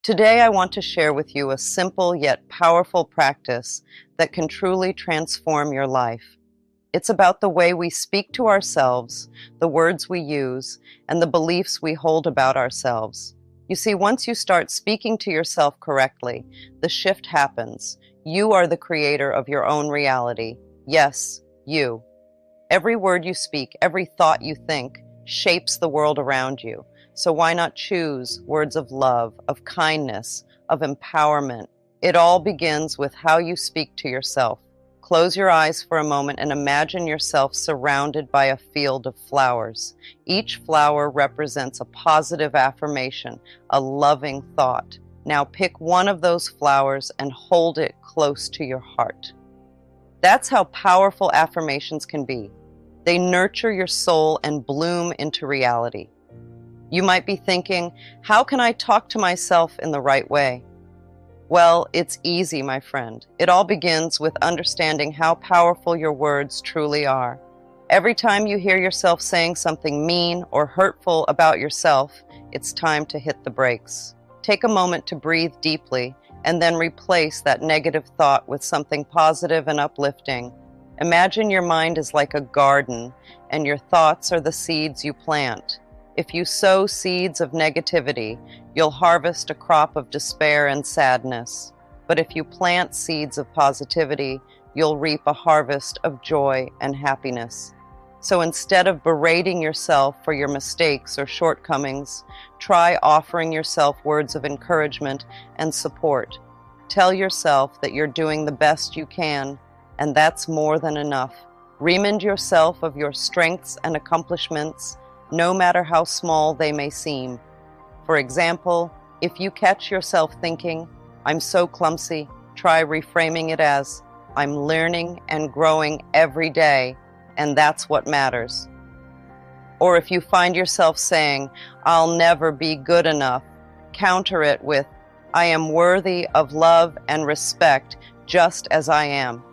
Today, I want to share with you a simple yet powerful practice that can truly transform your life. It's about the way we speak to ourselves, the words we use, and the beliefs we hold about ourselves. You see, once you start speaking to yourself correctly, the shift happens. You are the creator of your own reality. Yes, you. Every word you speak, every thought you think, shapes the world around you. So why not choose words of love, of kindness, of empowerment? It all begins with how you speak to yourself. Close your eyes for a moment and imagine yourself surrounded by a field of flowers. Each flower represents a positive affirmation, a loving thought. Now pick one of those flowers and hold it close to your heart. That's how powerful affirmations can be. They nurture your soul and bloom into reality. You might be thinking, how can I talk to myself in the right way? Well, it's easy, my friend. It all begins with understanding how powerful your words truly are. Every time you hear yourself saying something mean or hurtful about yourself, it's time to hit the brakes. Take a moment to breathe deeply and then replace that negative thought with something positive and uplifting. Imagine your mind is like a garden and your thoughts are the seeds you plant. If you sow seeds of negativity, you'll harvest a crop of despair and sadness. But if you plant seeds of positivity, you'll reap a harvest of joy and happiness. So instead of berating yourself for your mistakes or shortcomings, try offering yourself words of encouragement and support. Tell yourself that you're doing the best you can, and that's more than enough. Remind yourself of your strengths and accomplishments, no matter how small they may seem. For example, if you catch yourself thinking, "I'm so clumsy," try reframing it as, "I'm learning and growing every day, and that's what matters." Or if you find yourself saying, "I'll never be good enough," counter it with, "I am worthy of love and respect just as I am."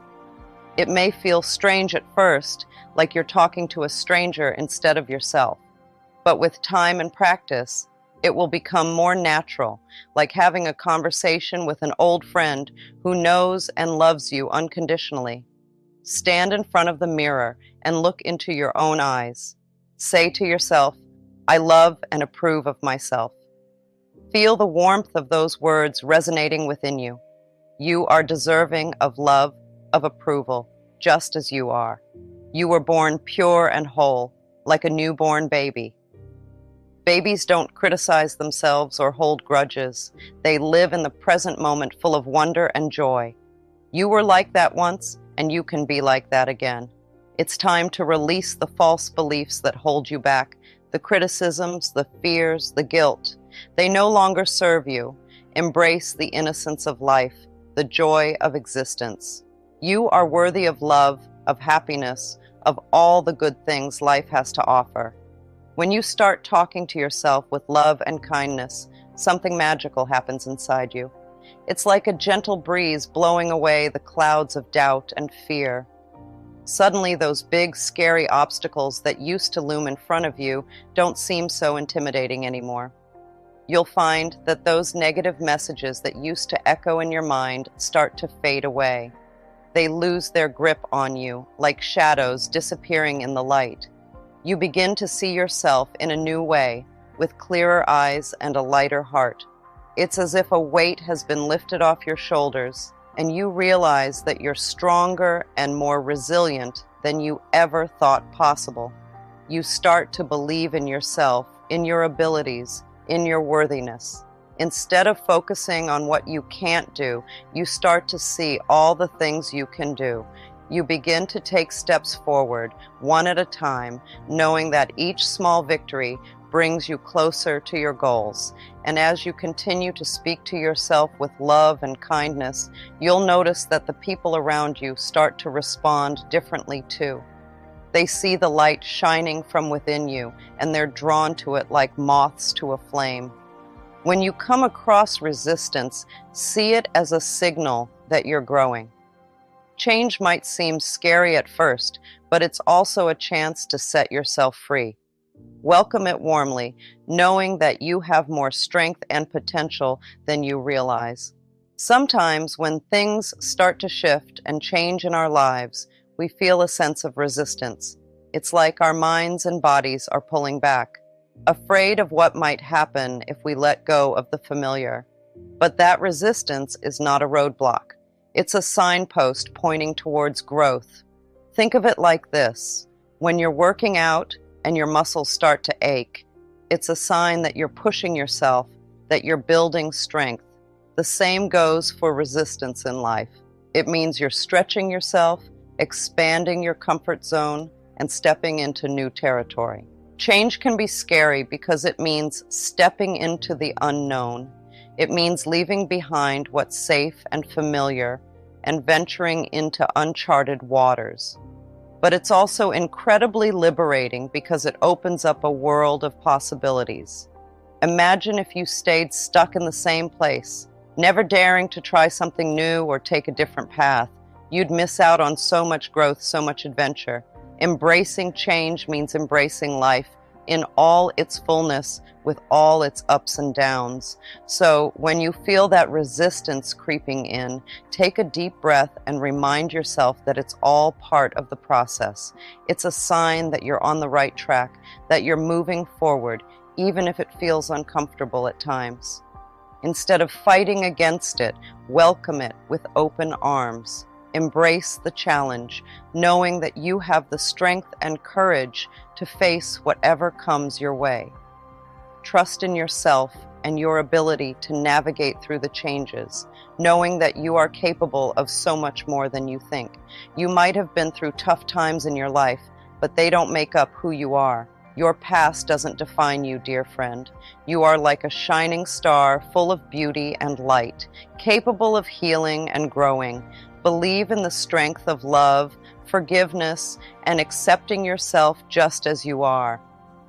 It may feel strange at first, like you're talking to a stranger instead of yourself. But with time and practice, it will become more natural, like having a conversation with an old friend who knows and loves you unconditionally. Stand in front of the mirror and look into your own eyes. Say to yourself, "I love and approve of myself." Feel the warmth of those words resonating within you. You are deserving of love, of approval, just as you are. You were born pure and whole, like a newborn baby. Babies don't criticize themselves or hold grudges. They live in the present moment full of wonder and joy. You were like that once, and you can be like that again. It's time to release the false beliefs that hold you back, the criticisms, the fears, the guilt. They no longer serve you. Embrace the innocence of life, the joy of existence. You are worthy of love, of happiness, of all the good things life has to offer. When you start talking to yourself with love and kindness, something magical happens inside you. It's like a gentle breeze blowing away the clouds of doubt and fear. Suddenly, those big, scary obstacles that used to loom in front of you don't seem so intimidating anymore. You'll find that those negative messages that used to echo in your mind start to fade away. They lose their grip on you, like shadows disappearing in the light. You begin to see yourself in a new way, with clearer eyes and a lighter heart. It's as if a weight has been lifted off your shoulders, and you realize that you're stronger and more resilient than you ever thought possible. You start to believe in yourself, in your abilities, in your worthiness. Instead of focusing on what you can't do, you start to see all the things you can do. You begin to take steps forward, one at a time, knowing that each small victory brings you closer to your goals. And as you continue to speak to yourself with love and kindness, you'll notice that the people around you start to respond differently too. They see the light shining from within you, and they're drawn to it like moths to a flame. When you come across resistance, see it as a signal that you're growing. Change might seem scary at first, but it's also a chance to set yourself free. Welcome it warmly, knowing that you have more strength and potential than you realize. Sometimes when things start to shift and change in our lives, we feel a sense of resistance. It's like our minds and bodies are pulling back, afraid of what might happen if we let go of the familiar. But that resistance is not a roadblock. It's a signpost pointing towards growth. Think of it like this. When you're working out and your muscles start to ache, it's a sign that you're pushing yourself, that you're building strength. The same goes for resistance in life. It means you're stretching yourself, expanding your comfort zone, and stepping into new territory. Change can be scary because it means stepping into the unknown. It means leaving behind what's safe and familiar and venturing into uncharted waters. But it's also incredibly liberating because it opens up a world of possibilities. Imagine if you stayed stuck in the same place, never daring to try something new or take a different path. You'd miss out on so much growth, so much adventure. Embracing change means embracing life in all its fullness, with all its ups and downs. So when you feel that resistance creeping in, take a deep breath and remind yourself that it's all part of the process. It's a sign that you're on the right track, that you're moving forward, even if it feels uncomfortable at times. Instead of fighting against it, welcome it with open arms. Embrace the challenge, knowing that you have the strength and courage to face whatever comes your way. Trust in yourself and your ability to navigate through the changes, knowing that you are capable of so much more than you think. You might have been through tough times in your life, but they don't make up who you are. Your past doesn't define you, dear friend. You are like a shining star, full of beauty and light, capable of healing and growing. Believe in the strength of love, forgiveness, and accepting yourself just as you are.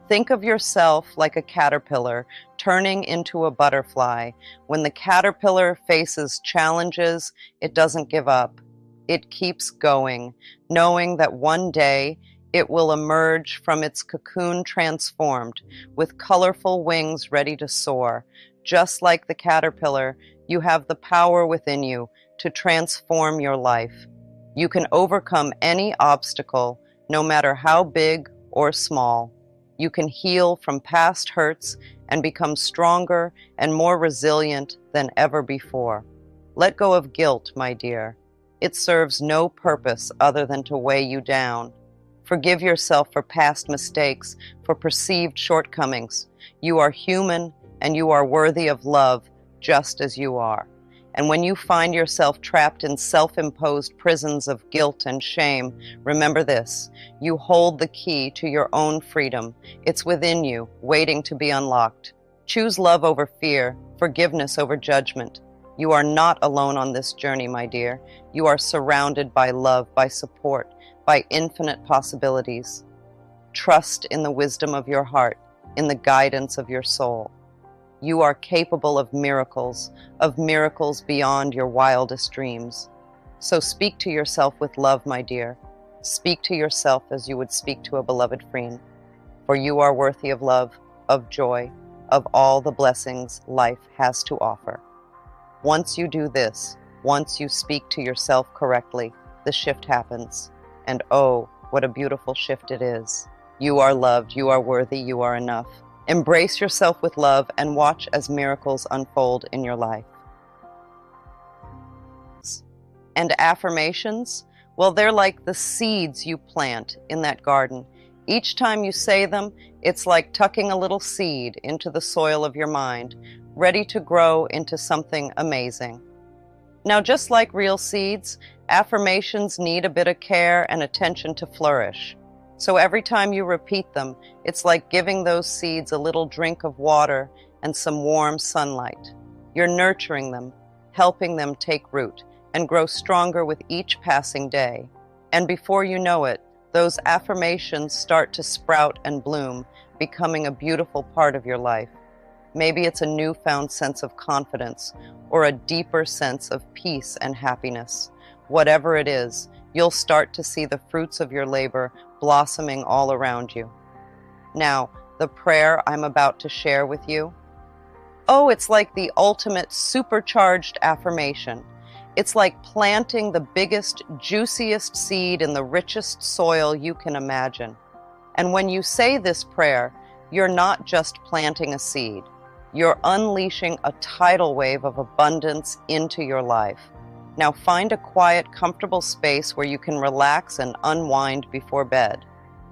Think of yourself like a caterpillar turning into a butterfly. When the caterpillar faces challenges, it doesn't give up. It keeps going, knowing that one day it will emerge from its cocoon transformed, with colorful wings ready to soar. Just like the caterpillar, you have the power within you to transform your life. You can overcome any obstacle, no matter how big or small. You can heal from past hurts and become stronger and more resilient than ever before. Let go of guilt, my dear. It serves no purpose other than to weigh you down. Forgive yourself for past mistakes, for perceived shortcomings. You are human and you are worthy of love just as you are. And when you find yourself trapped in self-imposed prisons of guilt and shame, remember this: you hold the key to your own freedom. It's within you, waiting to be unlocked. Choose love over fear, forgiveness over judgment. You are not alone on this journey, my dear. You are surrounded by love, by support, by infinite possibilities. Trust in the wisdom of your heart, in the guidance of your soul. You are capable of miracles beyond your wildest dreams. So speak to yourself with love, my dear. Speak to yourself as you would speak to a beloved friend, for you are worthy of love, of joy, of all the blessings life has to offer. Once you do this, once you speak to yourself correctly, the shift happens. And oh, what a beautiful shift it is. You are loved, you are worthy, you are enough. Embrace yourself with love and watch as miracles unfold in your life. And affirmations? Well, they're like the seeds you plant in that garden. Each time you say them, it's like tucking a little seed into the soil of your mind, ready to grow into something amazing. Now, just like real seeds, affirmations need a bit of care and attention to flourish. So every time you repeat them, it's like giving those seeds a little drink of water and some warm sunlight. You're nurturing them, helping them take root and grow stronger with each passing day. And before you know it, those affirmations start to sprout and bloom, becoming a beautiful part of your life. Maybe it's a newfound sense of confidence or a deeper sense of peace and happiness. Whatever it is, you'll start to see the fruits of your labor blossoming all around you. Now, the prayer I'm about to share with you, oh, it's like the ultimate supercharged affirmation. It's like planting the biggest, juiciest seed in the richest soil you can imagine. And when you say this prayer, you're not just planting a seed. You're unleashing a tidal wave of abundance into your life. Now find a quiet, comfortable space where you can relax and unwind before bed.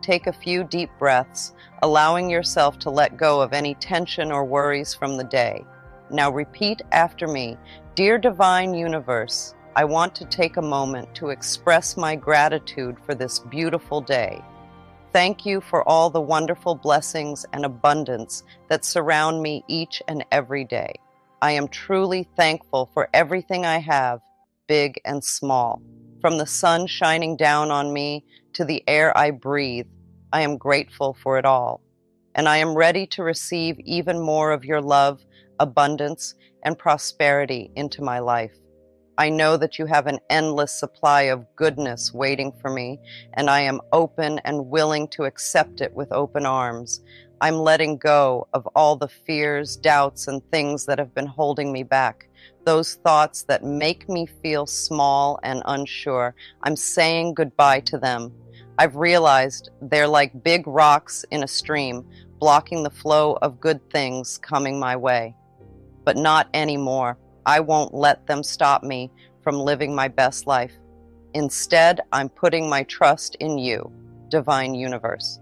Take a few deep breaths, allowing yourself to let go of any tension or worries from the day. Now repeat after me. Dear Divine Universe, I want to take a moment to express my gratitude for this beautiful day. Thank you for all the wonderful blessings and abundance that surround me each and every day. I am truly thankful for everything I have, big and small. From the sun shining down on me to the air I breathe, I am grateful for it all. And I am ready to receive even more of your love, abundance, and prosperity into my life. I know that you have an endless supply of goodness waiting for me, and I am open and willing to accept it with open arms. I'm letting go of all the fears, doubts, and things that have been holding me back. Those thoughts that make me feel small and unsure, I'm saying goodbye to them. I've realized they're like big rocks in a stream, blocking the flow of good things coming my way. But not anymore. I won't let them stop me from living my best life. Instead, I'm putting my trust in you, Divine Universe.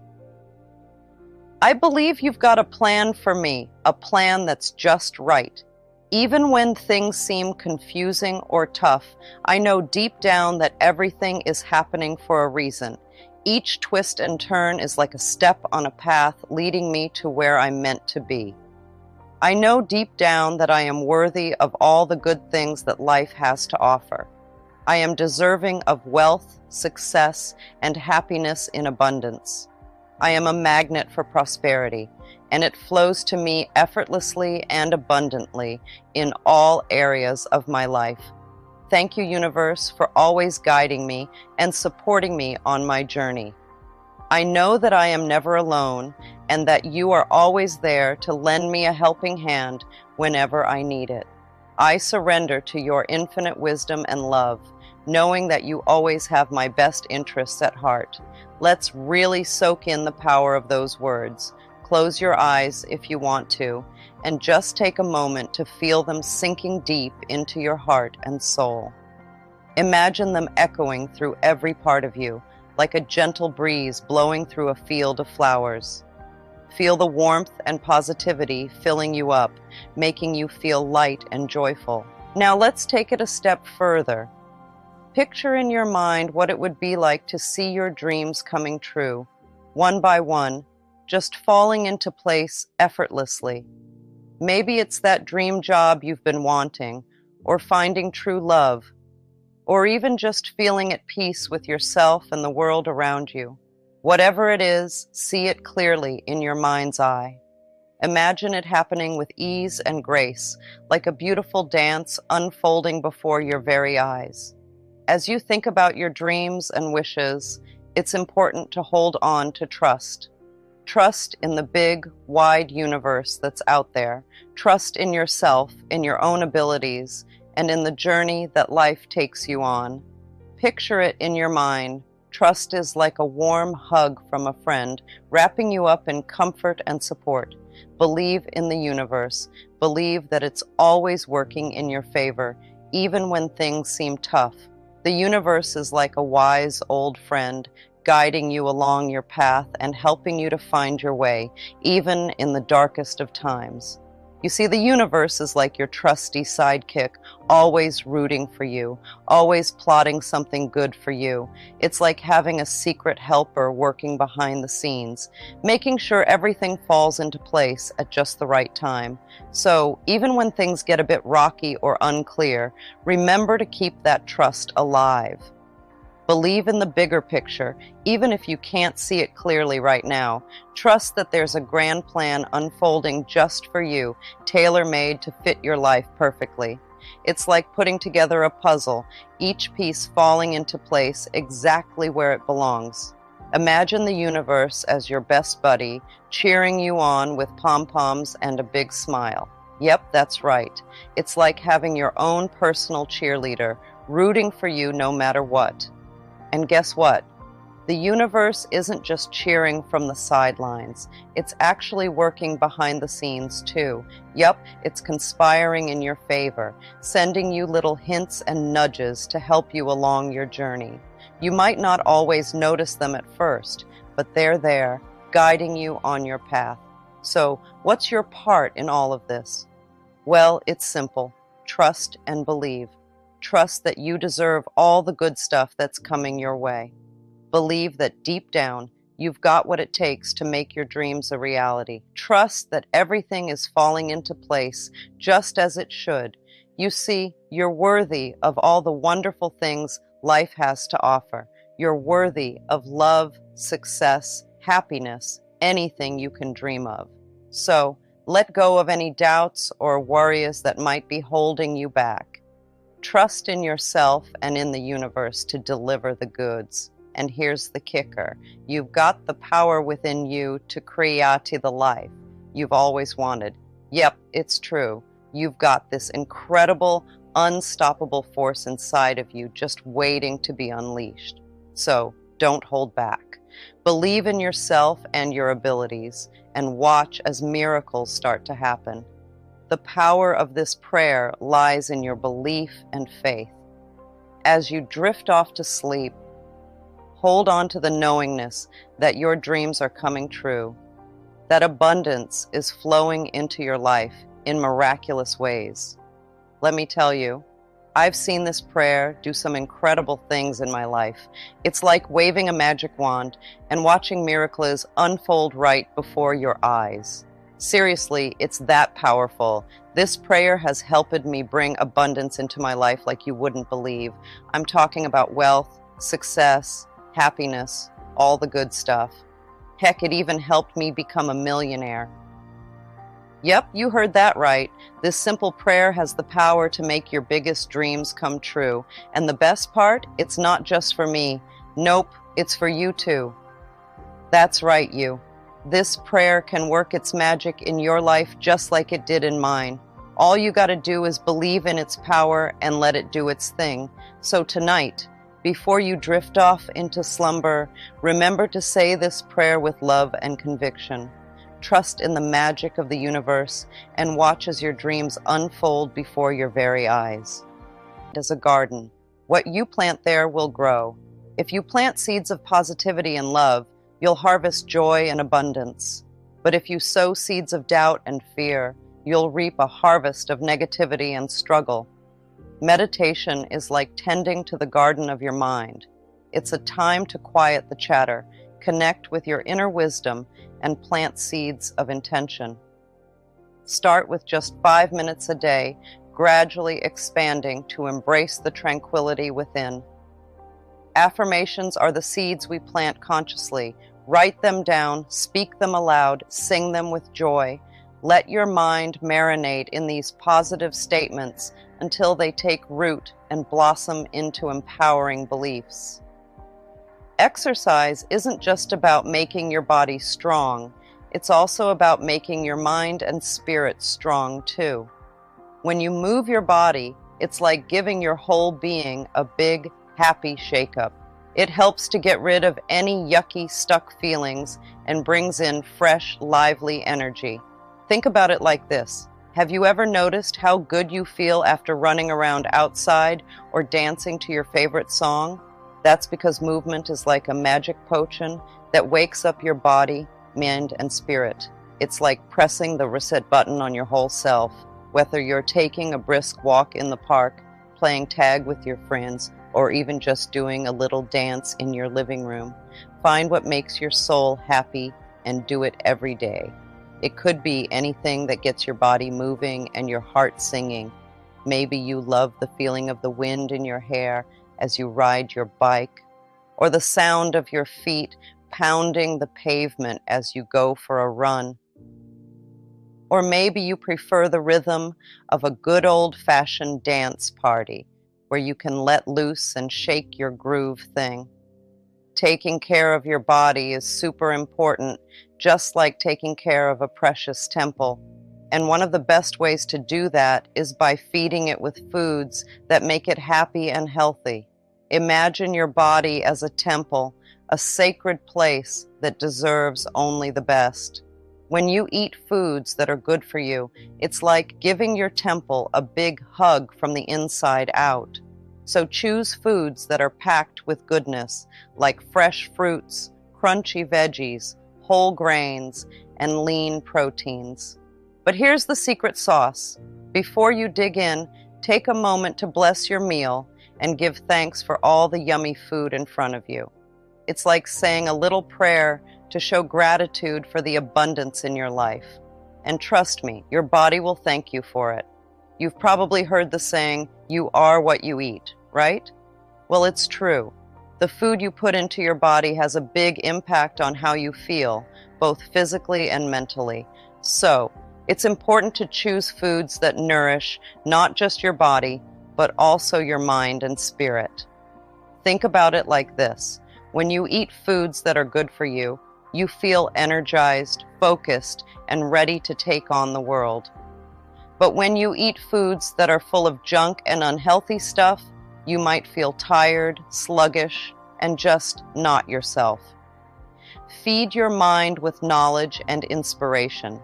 I believe you've got a plan for me, a plan that's just right. Even when things seem confusing or tough, I know deep down that everything is happening for a reason. Each twist and turn is like a step on a path leading me to where I'm meant to be. I know deep down that I am worthy of all the good things that life has to offer. I am deserving of wealth, success, and happiness in abundance. I am a magnet for prosperity, and it flows to me effortlessly and abundantly in all areas of my life. Thank you, Universe, for always guiding me and supporting me on my journey. I know that I am never alone and that you are always there to lend me a helping hand whenever I need it. I surrender to your infinite wisdom and love, knowing that you always have my best interests at heart. Let's really soak in the power of those words. Close your eyes if you want to, and just take a moment to feel them sinking deep into your heart and soul. Imagine them echoing through every part of you, like a gentle breeze blowing through a field of flowers. Feel the warmth and positivity filling you up, making you feel light and joyful. Now let's take it a step further. Picture in your mind what it would be like to see your dreams coming true, one by one, just falling into place effortlessly. Maybe it's that dream job you've been wanting, or finding true love, or even just feeling at peace with yourself and the world around you. Whatever it is, see it clearly in your mind's eye. Imagine it happening with ease and grace, like a beautiful dance unfolding before your very eyes. As you think about your dreams and wishes, it's important to hold on to trust. Trust in the big, wide universe that's out there. Trust in yourself, in your own abilities, and in the journey that life takes you on. Picture it in your mind. Trust is like a warm hug from a friend, wrapping you up in comfort and support. Believe in the universe. Believe that it's always working in your favor, even when things seem tough. The universe is like a wise old friend, guiding you along your path and helping you to find your way, even in the darkest of times. You see, the universe is like your trusty sidekick, always rooting for you, always plotting something good for you. It's like having a secret helper working behind the scenes, making sure everything falls into place at just the right time. So, even when things get a bit rocky or unclear, remember to keep that trust alive. Believe in the bigger picture, even if you can't see it clearly right now. Trust that there's a grand plan unfolding just for you, tailor-made to fit your life perfectly. It's like putting together a puzzle, each piece falling into place exactly where it belongs. Imagine the universe as your best buddy, cheering you on with pom-poms and a big smile. Yep, that's right. It's like having your own personal cheerleader, rooting for you no matter what. And guess what? The universe isn't just cheering from the sidelines. It's actually working behind the scenes too. Yep, it's conspiring in your favor, sending you little hints and nudges to help you along your journey. You might not always notice them at first, but they're there, guiding you on your path. So, what's your part in all of this? Well, it's simple. Trust and believe. Trust that you deserve all the good stuff that's coming your way. Believe that deep down, you've got what it takes to make your dreams a reality. Trust that everything is falling into place just as it should. You see, you're worthy of all the wonderful things life has to offer. You're worthy of love, success, happiness, anything you can dream of. So, let go of any doubts or worries that might be holding you back. Trust in yourself and in the universe to deliver the goods. And here's the kicker. You've got the power within you to create the life you've always wanted. Yep, it's true. You've got this incredible, unstoppable force inside of you just waiting to be unleashed. So don't hold back. Believe in yourself and your abilities and watch as miracles start to happen. The power of this prayer lies in your belief and faith. As you drift off to sleep, hold on to the knowingness that your dreams are coming true, that abundance is flowing into your life in miraculous ways. Let me tell you, I've seen this prayer do some incredible things in my life. It's like waving a magic wand and watching miracles unfold right before your eyes. Seriously, it's that powerful. This prayer has helped me bring abundance into my life like you wouldn't believe. I'm talking about wealth, success, happiness, all the good stuff. Heck, it even helped me become a millionaire. Yep, you heard that right. This simple prayer has the power to make your biggest dreams come true. And the best part, it's not just for me. Nope, it's for you too. That's right, you. This prayer can work its magic in your life just like it did in mine. All you gotta do is believe in its power and let it do its thing. So tonight, before you drift off into slumber, remember to say this prayer with love and conviction. Trust in the magic of the universe and watch as your dreams unfold before your very eyes. As a garden, what you plant there will grow. If you plant seeds of positivity and love, you'll harvest joy and abundance. But if you sow seeds of doubt and fear, you'll reap a harvest of negativity and struggle. Meditation is like tending to the garden of your mind. It's a time to quiet the chatter, connect with your inner wisdom, and plant seeds of intention. Start with just 5 minutes a day, gradually expanding to embrace the tranquility within. Affirmations are the seeds we plant consciously. Write them down, speak them aloud, sing them with joy. Let your mind marinate in these positive statements until they take root and blossom into empowering beliefs. Exercise isn't just about making your body strong, it's also about making your mind and spirit strong too. When you move your body, it's like giving your whole being a big, happy shake-up. It helps to get rid of any yucky, stuck feelings and brings in fresh, lively energy. Think about it like this. Have you ever noticed how good you feel after running around outside or dancing to your favorite song? That's because movement is like a magic potion that wakes up your body, mind, and spirit. It's like pressing the reset button on your whole self, whether you're taking a brisk walk in the park, playing tag with your friends, or even just doing a little dance in your living room. Find what makes your soul happy and do it every day. It could be anything that gets your body moving and your heart singing. Maybe you love the feeling of the wind in your hair as you ride your bike, or the sound of your feet pounding the pavement as you go for a run. Or maybe you prefer the rhythm of a good old-fashioned dance party where you can let loose and shake your groove thing. Taking care of your body is super important, just like taking care of a precious temple. And one of the best ways to do that is by feeding it with foods that make it happy and healthy. Imagine your body as a temple, a sacred place that deserves only the best. When you eat foods that are good for you, it's like giving your temple a big hug from the inside out. So choose foods that are packed with goodness, like fresh fruits, crunchy veggies, whole grains, and lean proteins. But here's the secret sauce. Before you dig in, take a moment to bless your meal and give thanks for all the yummy food in front of you. It's like saying a little prayer to show gratitude for the abundance in your life. And trust me, your body will thank you for it. You've probably heard the saying, "You are what you eat," right? Well, it's true. The food you put into your body has a big impact on how you feel, both physically and mentally. So, it's important to choose foods that nourish not just your body, but also your mind and spirit. Think about it like this. When you eat foods that are good for you, you feel energized, focused, and ready to take on the world. But when you eat foods that are full of junk and unhealthy stuff, you might feel tired, sluggish, and just not yourself. Feed your mind with knowledge and inspiration.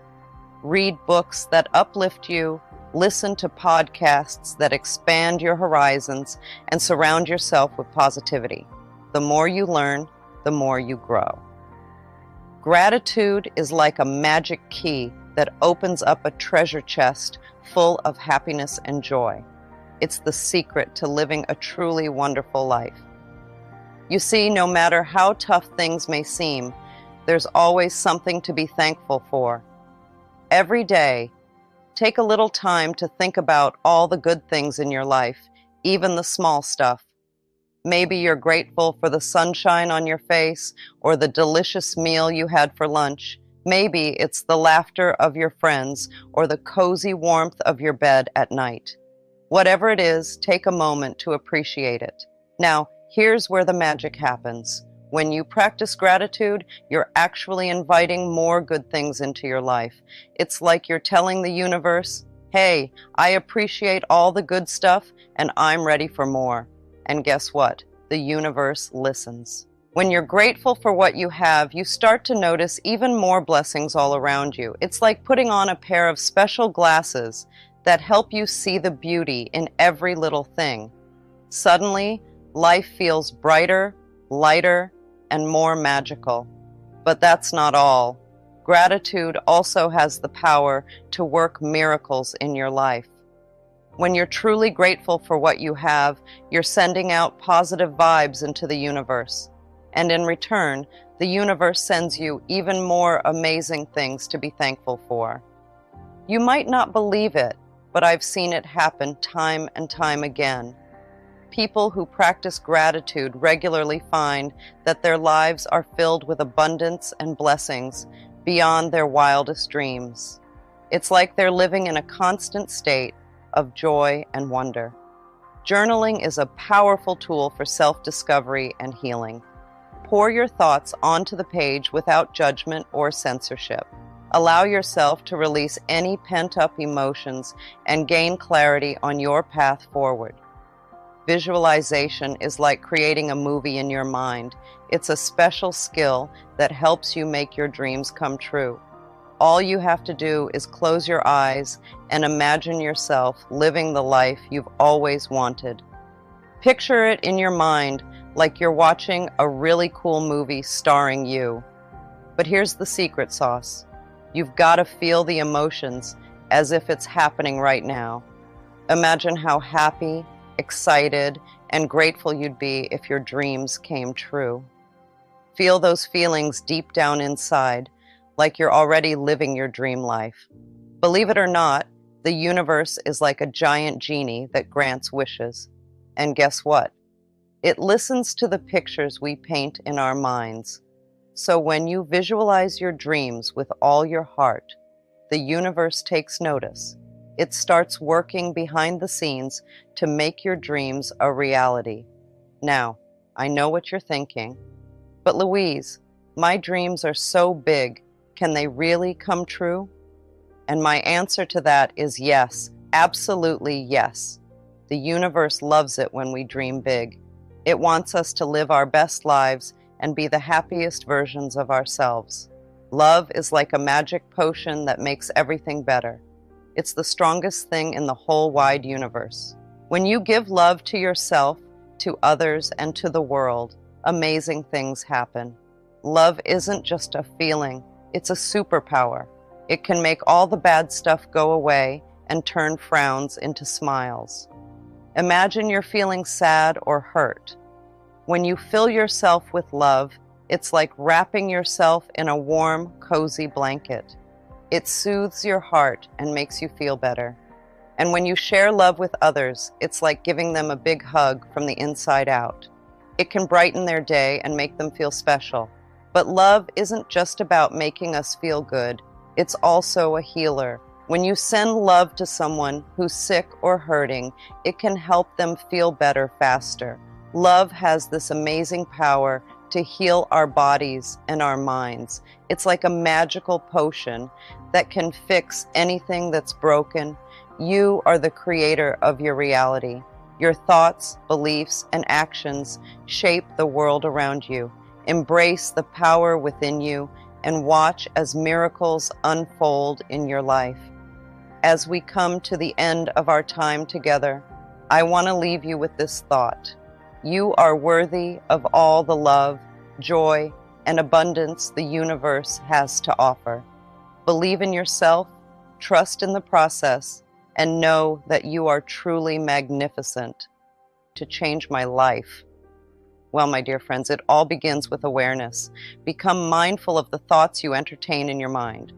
Read books that uplift you, listen to podcasts that expand your horizons, and surround yourself with positivity. The more you learn, the more you grow. Gratitude is like a magic key that opens up a treasure chest full of happiness and joy. It's the secret to living a truly wonderful life. You see, no matter how tough things may seem, there's always something to be thankful for. Every day, take a little time to think about all the good things in your life, even the small stuff. Maybe you're grateful for the sunshine on your face or the delicious meal you had for lunch. Maybe it's the laughter of your friends or the cozy warmth of your bed at night. Whatever it is, take a moment to appreciate it. Now, here's where the magic happens. When you practice gratitude, you're actually inviting more good things into your life. It's like you're telling the universe, "Hey, I appreciate all the good stuff and I'm ready for more." And guess what? The universe listens. When you're grateful for what you have, you start to notice even more blessings all around you. It's like putting on a pair of special glasses that help you see the beauty in every little thing. Suddenly, life feels brighter, lighter, and more magical. But that's not all. Gratitude also has the power to work miracles in your life. When you're truly grateful for what you have, you're sending out positive vibes into the universe. And in return, the universe sends you even more amazing things to be thankful for. You might not believe it, but I've seen it happen time and time again. People who practice gratitude regularly find that their lives are filled with abundance and blessings beyond their wildest dreams. It's like they're living in a constant state of joy and wonder. Journaling is a powerful tool for self-discovery and healing. Pour your thoughts onto the page without judgment or censorship. Allow yourself to release any pent-up emotions and gain clarity on your path forward. Visualization is like creating a movie in your mind. It's a special skill that helps you make your dreams come true. All you have to do is close your eyes and imagine yourself living the life you've always wanted. Picture it in your mind like you're watching a really cool movie starring you. But here's the secret sauce. You've got to feel the emotions as if it's happening right now. Imagine how happy, excited, and grateful you'd be if your dreams came true. Feel those feelings deep down inside, like you're already living your dream life. Believe it or not, the universe is like a giant genie that grants wishes. And guess what? It listens to the pictures we paint in our minds. So when you visualize your dreams with all your heart, the universe takes notice. It starts working behind the scenes to make your dreams a reality. Now, I know what you're thinking. But Louise, my dreams are so big. Can they really come true? And my answer to that is yes, absolutely yes. The universe loves it when we dream big. It wants us to live our best lives and be the happiest versions of ourselves. Love is like a magic potion that makes everything better. It's the strongest thing in the whole wide universe. When you give love to yourself, to others, and to the world, amazing things happen. Love isn't just a feeling, it's a superpower. It can make all the bad stuff go away and turn frowns into smiles. Imagine you're feeling sad or hurt. When you fill yourself with love, it's like wrapping yourself in a warm, cozy blanket. It soothes your heart and makes you feel better. And when you share love with others, it's like giving them a big hug from the inside out. It can brighten their day and make them feel special. But love isn't just about making us feel good. It's also a healer. When you send love to someone who's sick or hurting, it can help them feel better faster. Love has this amazing power to heal our bodies and our minds. It's like a magical potion that can fix anything that's broken. You are the creator of your reality. Your thoughts, beliefs, and actions shape the world around you. Embrace the power within you and watch as miracles unfold in your life. As we come to the end of our time together, I want to leave you with this thought. You are worthy of all the love, joy, and abundance the universe has to offer. Believe in yourself, trust in the process, and know that you are truly magnificent. To change my life. Well, my dear friends, it all begins with awareness. Become mindful of the thoughts you entertain in your mind.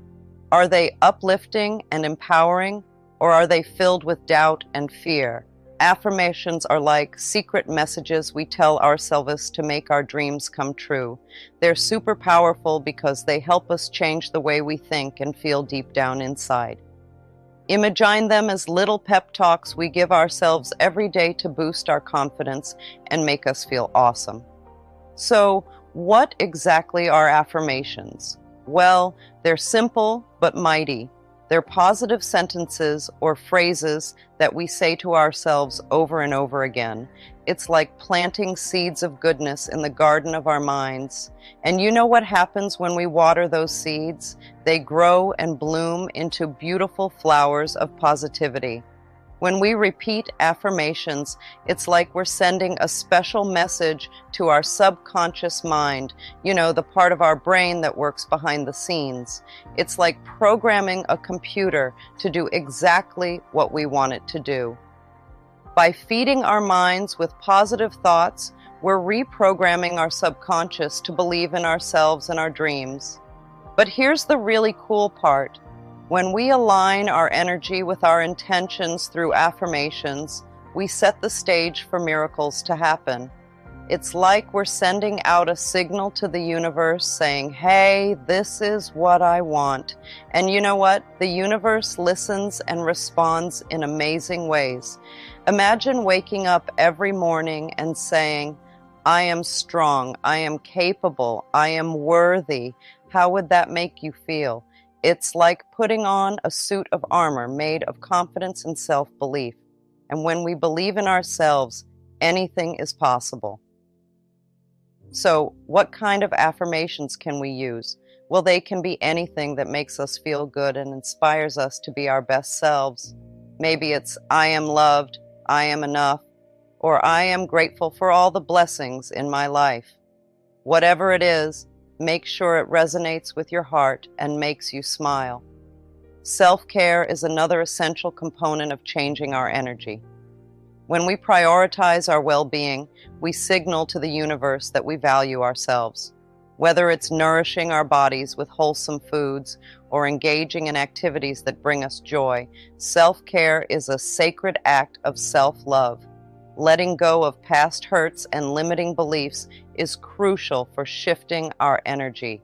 Are they uplifting and empowering, or are they filled with doubt and fear? Affirmations are like secret messages we tell ourselves to make our dreams come true. They're super powerful because they help us change the way we think and feel deep down inside. Imagine them as little pep talks we give ourselves every day to boost our confidence and make us feel awesome. So, what exactly are affirmations? Well, they're simple but mighty. They're positive sentences or phrases that we say to ourselves over and over again. It's like planting seeds of goodness in the garden of our minds. And you know what happens when we water those seeds? They grow and bloom into beautiful flowers of positivity. When we repeat affirmations, it's like we're sending a special message to our subconscious mind, the part of our brain that works behind the scenes. It's like programming a computer to do exactly what we want it to do. By feeding our minds with positive thoughts, we're reprogramming our subconscious to believe in ourselves and our dreams. But here's the really cool part. When we align our energy with our intentions through affirmations, we set the stage for miracles to happen. It's like we're sending out a signal to the universe saying, hey, this is what I want. And you know what? The universe listens and responds in amazing ways. Imagine waking up every morning and saying, I am strong, I am capable, I am worthy. How would that make you feel? It's like putting on a suit of armor made of confidence and self-belief. And when we believe in ourselves, anything is possible. So, what kind of affirmations can we use? Well, they can be anything that makes us feel good and inspires us to be our best selves. Maybe it's, I am loved, I am enough, or I am grateful for all the blessings in my life. Whatever it is, make sure it resonates with your heart and makes you smile. Self-care is another essential component of changing our energy. When we prioritize our well-being, we signal to the universe that we value ourselves. Whether it's nourishing our bodies with wholesome foods or engaging in activities that bring us joy, self-care is a sacred act of self-love. Letting go of past hurts and limiting beliefs is crucial for shifting our energy.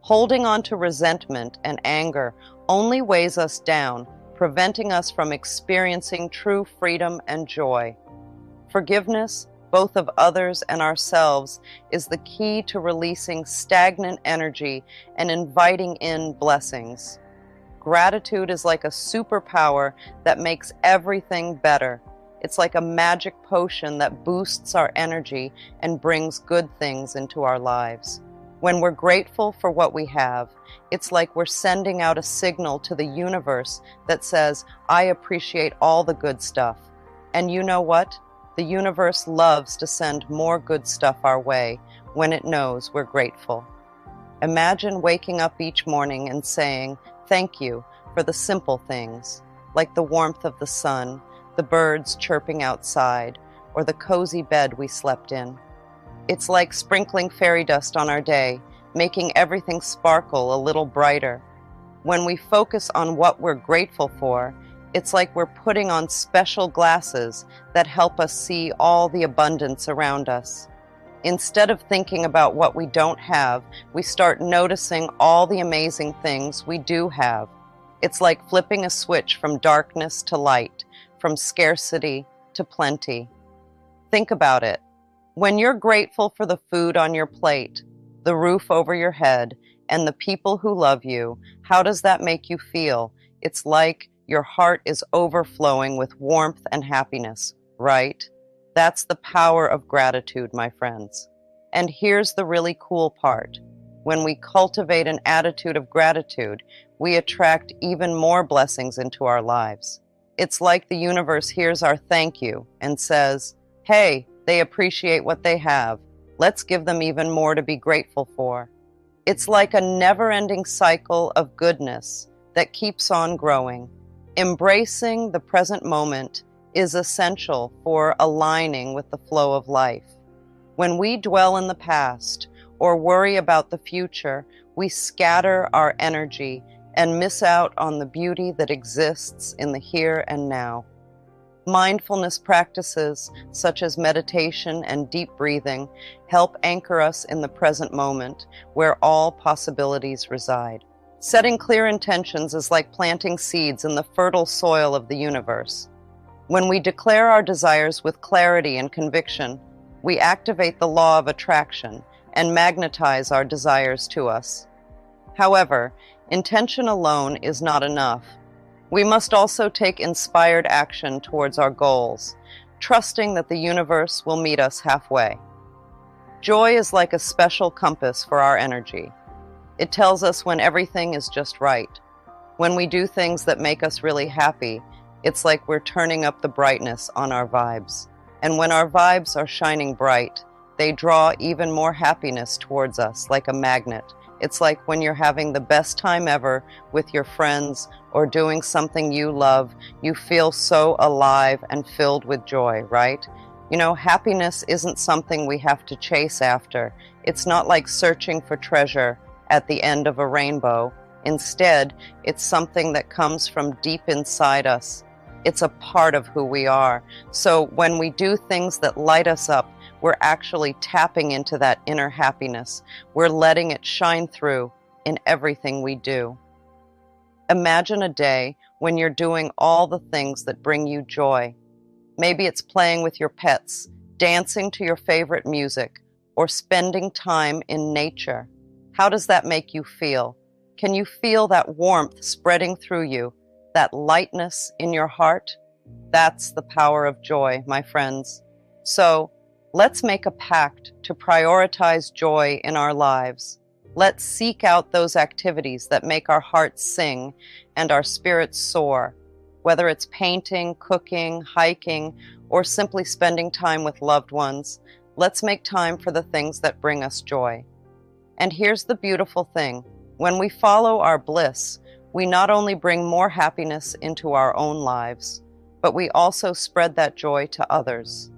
Holding on to resentment and anger only weighs us down, preventing us from experiencing true freedom and joy. Forgiveness, both of others and ourselves, is the key to releasing stagnant energy and inviting in blessings. Gratitude is like a superpower that makes everything better. It's like a magic potion that boosts our energy and brings good things into our lives. When we're grateful for what we have, it's like we're sending out a signal to the universe that says, I appreciate all the good stuff. And you know what? The universe loves to send more good stuff our way when it knows we're grateful. Imagine waking up each morning and saying, thank you for the simple things, like the warmth of the sun, the birds chirping outside, or the cozy bed we slept in. It's like sprinkling fairy dust on our day, making everything sparkle a little brighter. When we focus on what we're grateful for, it's like we're putting on special glasses that help us see all the abundance around us. Instead of thinking about what we don't have, we start noticing all the amazing things we do have. It's like flipping a switch from darkness to light, from scarcity to plenty. Think about it. When you're grateful for the food on your plate, the roof over your head, and the people who love you, how does that make you feel? It's like your heart is overflowing with warmth and happiness, right? That's the power of gratitude, my friends. And here's the really cool part. When we cultivate an attitude of gratitude, we attract even more blessings into our lives. It's like the universe hears our thank you and says, hey, they appreciate what they have. Let's give them even more to be grateful for. It's like a never-ending cycle of goodness that keeps on growing. Embracing the present moment is essential for aligning with the flow of life. When we dwell in the past or worry about the future, we scatter our energy and miss out on the beauty that exists in the here and now. Mindfulness practices such as meditation and deep breathing help anchor us in the present moment where all possibilities reside. Setting clear intentions is like planting seeds in the fertile soil of the universe. When we declare our desires with clarity and conviction, we activate the law of attraction and magnetize our desires to us. However, intention alone is not enough. We must also take inspired action towards our goals, trusting that the universe will meet us halfway. Joy is like a special compass for our energy. It tells us when everything is just right. When we do things that make us really happy, it's like we're turning up the brightness on our vibes. And when our vibes are shining bright, they draw even more happiness towards us like a magnet. It's like when you're having the best time ever with your friends or doing something you love, you feel so alive and filled with joy, right? You know, happiness isn't something we have to chase after. It's not like searching for treasure at the end of a rainbow. Instead, it's something that comes from deep inside us. It's a part of who we are. So when we do things that light us up, we're actually tapping into that inner happiness. We're letting it shine through in everything we do. Imagine a day when you're doing all the things that bring you joy. Maybe it's playing with your pets, dancing to your favorite music, or spending time in nature. How does that make you feel? Can you feel that warmth spreading through you, that lightness in your heart? That's the power of joy, my friends. So, let's make a pact to prioritize joy in our lives. Let's seek out those activities that make our hearts sing and our spirits soar. Whether it's painting, cooking, hiking, or simply spending time with loved ones, let's make time for the things that bring us joy. And here's the beautiful thing. When we follow our bliss, we not only bring more happiness into our own lives, but we also spread that joy to others.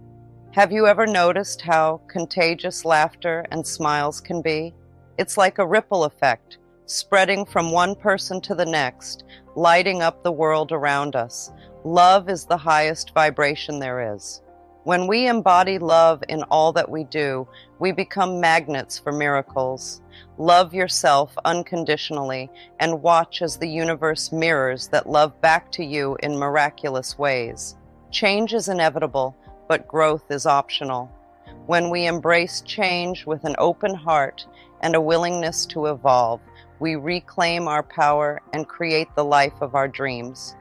Have you ever noticed how contagious laughter and smiles can be? It's like a ripple effect, spreading from one person to the next, lighting up the world around us. Love is the highest vibration there is. When we embody love in all that we do, we become magnets for miracles. Love yourself unconditionally and watch as the universe mirrors that love back to you in miraculous ways. Change is inevitable, but growth is optional. When we embrace change with an open heart and a willingness to evolve, we reclaim our power and create the life of our dreams.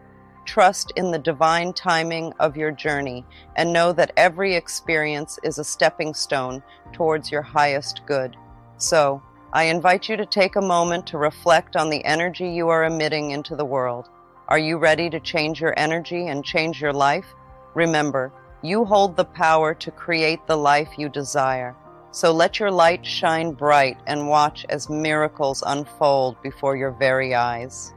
Trust in the divine timing of your journey and know that every experience is a stepping stone towards your highest good. So, I invite you to take a moment to reflect on the energy you are emitting into the world. Are you ready to change your energy and change your life? Remember, you hold the power to create the life you desire. So let your light shine bright and watch as miracles unfold before your very eyes.